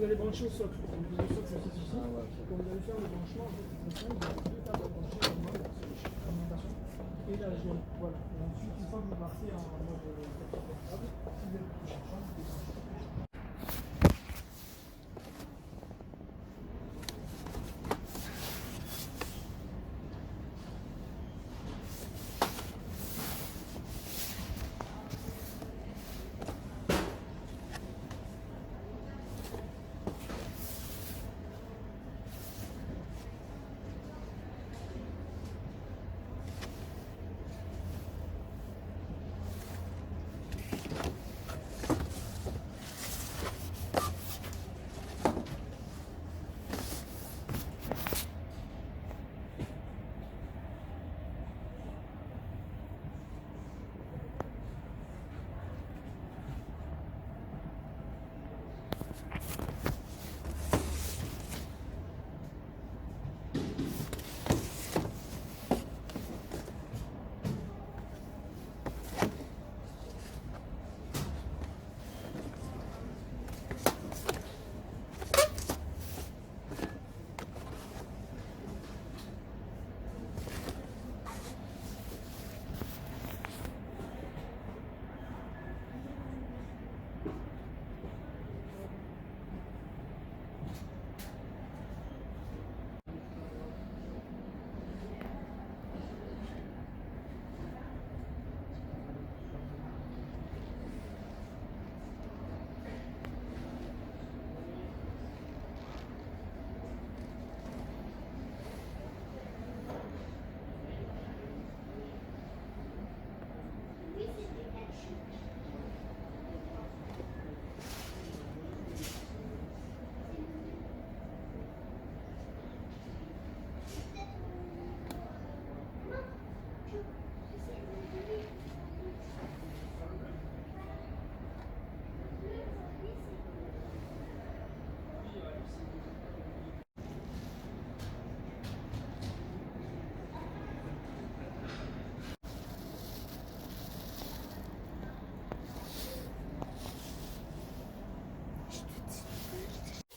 allez brancher au socle. Donc, le socle, ça se fait ici. Quand vous allez faire le branchement, en fait, c'est très simple. Vous avez deux tables à brancher normalement, alimentation. Et la jaune. Voilà. Et ensuite, une fois que vous partez en mode portable, si vous avez le chargement, vous déclenchez.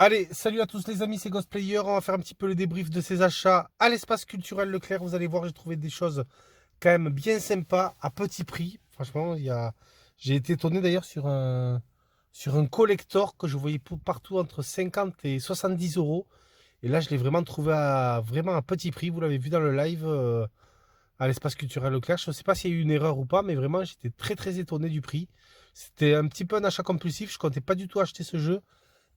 Allez, salut à tous les amis, c'est Ghostplayer. On va faire un petit peu le débrief de ces achats à l'espace culturel Leclerc. Vous allez voir, j'ai trouvé des choses quand même bien sympas à petit prix. Franchement, j'ai été étonné d'ailleurs sur un collector que je voyais partout entre 50 et 70 euros. Et là, je l'ai vraiment trouvé vraiment à petit prix. Vous l'avez vu dans le live à l'espace culturel Leclerc. Je ne sais pas s'il y a eu une erreur ou pas, mais vraiment, j'étais très très étonné du prix. C'était un petit peu un achat compulsif. Je comptais pas du tout acheter ce jeu.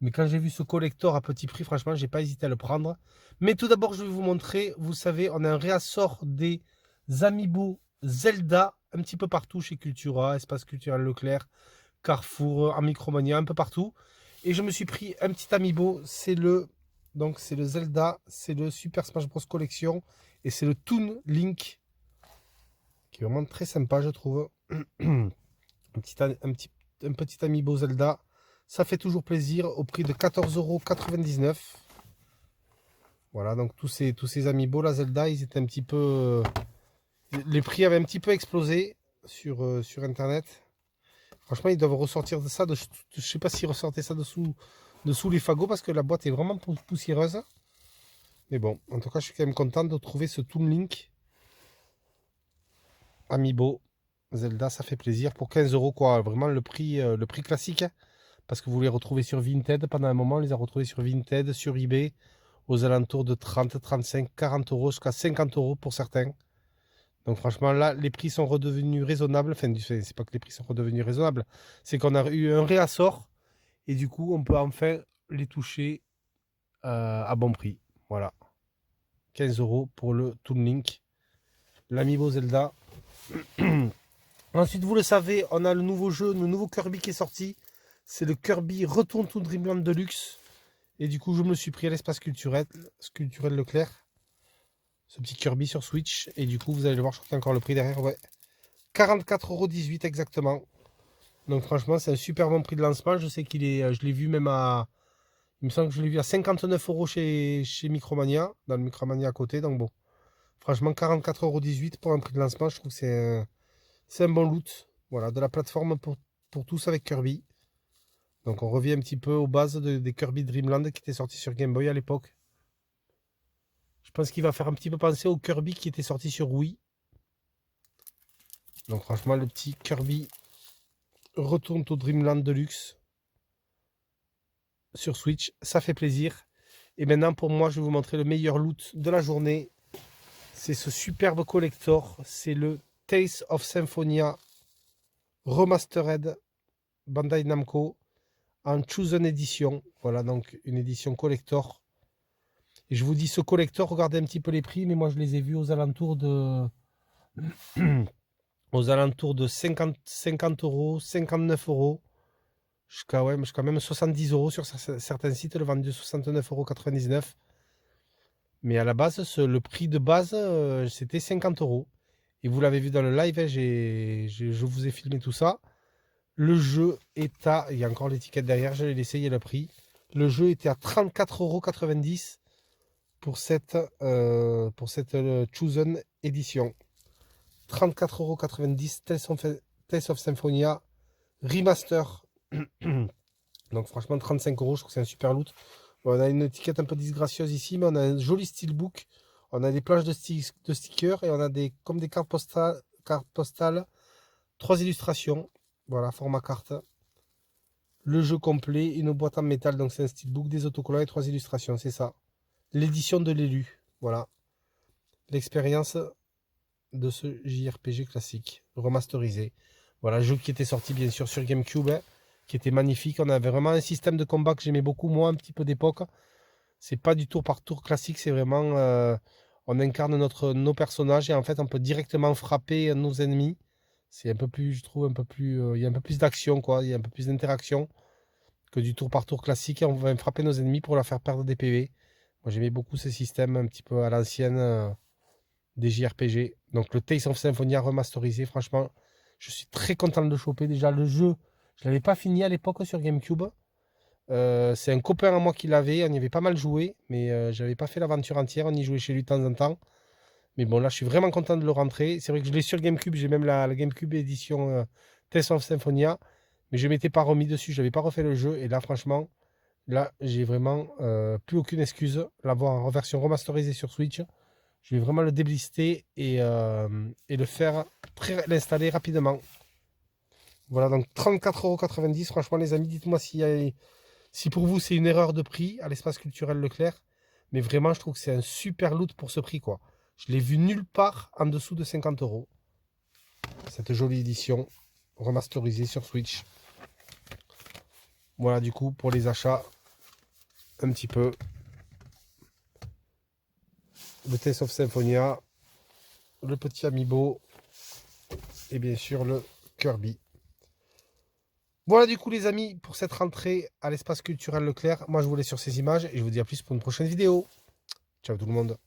Mais quand j'ai vu ce collector à petit prix, franchement, j'ai pas hésité à le prendre. Mais tout d'abord, je vais vous montrer, vous savez, on a un réassort des Amiibo Zelda un petit peu partout chez Cultura, Espace Culturel Leclerc, Carrefour, en Micromania, un peu partout. Et je me suis pris un petit Amiibo, c'est le Zelda, c'est le Super Smash Bros Collection et c'est le Toon Link qui est vraiment très sympa, je trouve. Un petit Amiibo Zelda. Ça fait toujours plaisir au prix de 14,99 €. Voilà, donc tous ces Amiibo, la Zelda, ils étaient un petit peu. Les prix avaient un petit peu explosé sur Internet. Franchement, ils doivent ressortir de ça. Je sais pas s'ils ressortaient ça dessous les fagots parce que la boîte est vraiment poussiéreuse. Mais bon, en tout cas, je suis quand même content de trouver ce Toon Link Amiibo Zelda. Ça fait plaisir pour 15 € quoi. Vraiment le prix classique. Parce que vous les retrouvez sur Vinted. Pendant un moment, on les a retrouvés sur Vinted, sur eBay, aux alentours de 30, 35, 40 € jusqu'à 50 € pour certains. Donc franchement, là, les prix sont redevenus raisonnables. Enfin, c'est pas que les prix sont redevenus raisonnables, c'est qu'on a eu un réassort et du coup, on peut enfin les toucher à bon prix. Voilà. 15 € pour le Toon Link, l'Amiibo Zelda. Ensuite, vous le savez, on a le nouveau jeu, le nouveau Kirby qui est sorti. C'est le Kirby Return to Dreamland Deluxe. Et du coup, je me le suis pris à l'espace culturel Leclerc. Ce petit Kirby sur Switch. Et du coup, vous allez le voir, je crois qu'il y a encore le prix derrière. Ouais. 44,18 € exactement. Donc franchement, c'est un super bon prix de lancement. Je sais qu'il est. Je l'ai vu même à. Il me semble que je l'ai vu à 59 € chez Micromania. Dans le Micromania à côté. Donc bon. Franchement, 44,18 € pour un prix de lancement. Je trouve que c'est un bon loot. Voilà, de la plateforme pour tous avec Kirby. Donc on revient un petit peu aux bases des Kirby Dream Land qui étaient sortis sur Game Boy à l'époque. Je pense qu'il va faire un petit peu penser au Kirby qui était sorti sur Wii. Donc franchement, le petit Kirby retourne au Dreamland Deluxe sur Switch. Ça fait plaisir. Et maintenant, pour moi, je vais vous montrer le meilleur loot de la journée. C'est ce superbe collector. C'est le Tales of Symphonia Remastered Bandai Namco en Chosen Edition. Voilà, donc une édition collector. Et je vous dis ce collector, regardez un petit peu les prix, mais moi je les ai vus aux alentours de aux alentours de 50 euros, 59 euros, jusqu'à même 70 euros sur certains sites, le vendu 69,99 €. Mais à la base, le prix de base, c'était 50 euros. Et vous l'avez vu dans le live, hein, je vous ai filmé tout ça. Le jeu est à, il y a encore l'étiquette derrière, je l'ai laissé, il y a le prix. Le jeu était à 34,90 € pour cette Chosen Edition. 34,90 €, Tales of Symphonia Remaster. Donc franchement 35 €, je trouve que c'est un super loot. Bon, on a une étiquette un peu disgracieuse ici, mais on a un joli steelbook. On a des plages de stickers et on a comme des cartes postales, 3 illustrations. Voilà, format carte. Le jeu complet, une boîte en métal, donc c'est un steelbook, des autocollants et 3 illustrations, c'est ça. L'édition de l'élu, voilà. L'expérience de ce JRPG classique, remasterisé. Voilà, jeu qui était sorti bien sûr sur GameCube, hein, qui était magnifique. On avait vraiment un système de combat que j'aimais beaucoup, moi, un petit peu d'époque. C'est pas du tour par tour classique, c'est vraiment... on incarne nos personnages et en fait, on peut directement frapper nos ennemis. C'est un peu plus, je trouve, un peu plus... il y a un peu plus d'action, quoi. Il y a un peu plus d'interaction que du tour par tour classique. Et on va frapper nos ennemis pour leur faire perdre des PV. Moi, j'aimais beaucoup ce système un petit peu à l'ancienne des JRPG. Donc, le Tales of Symphonia remasterisé, franchement, je suis très content de le choper. Déjà, le jeu, je ne l'avais pas fini à l'époque sur GameCube. C'est un copain à moi qui l'avait. On y avait pas mal joué, mais j'avais pas fait l'aventure entière. On y jouait chez lui de temps en temps. Mais bon, là, je suis vraiment content de le rentrer. C'est vrai que je l'ai sur GameCube. J'ai même la GameCube édition Tales of Symphonia. Mais je ne m'étais pas remis dessus. Je n'avais pas refait le jeu. Et là, franchement, là, j'ai vraiment plus aucune excuse. L'avoir en version remasterisée sur Switch. Je vais vraiment le déblister et le faire, l'installer rapidement. Voilà, donc 34,90 €. Franchement, les amis, dites-moi si pour vous c'est une erreur de prix à l'espace culturel Leclerc. Mais vraiment, je trouve que c'est un super loot pour ce prix, quoi. Je l'ai vu nulle part en dessous de 50 €. Cette jolie édition remasterisée sur Switch. Voilà, du coup, pour les achats, un petit peu. Le Tales of Symphonia, le petit Amiibo et bien sûr le Kirby. Voilà du coup les amis pour cette rentrée à l'espace culturel Leclerc. Moi je vous laisse sur ces images et je vous dis à plus pour une prochaine vidéo. Ciao tout le monde.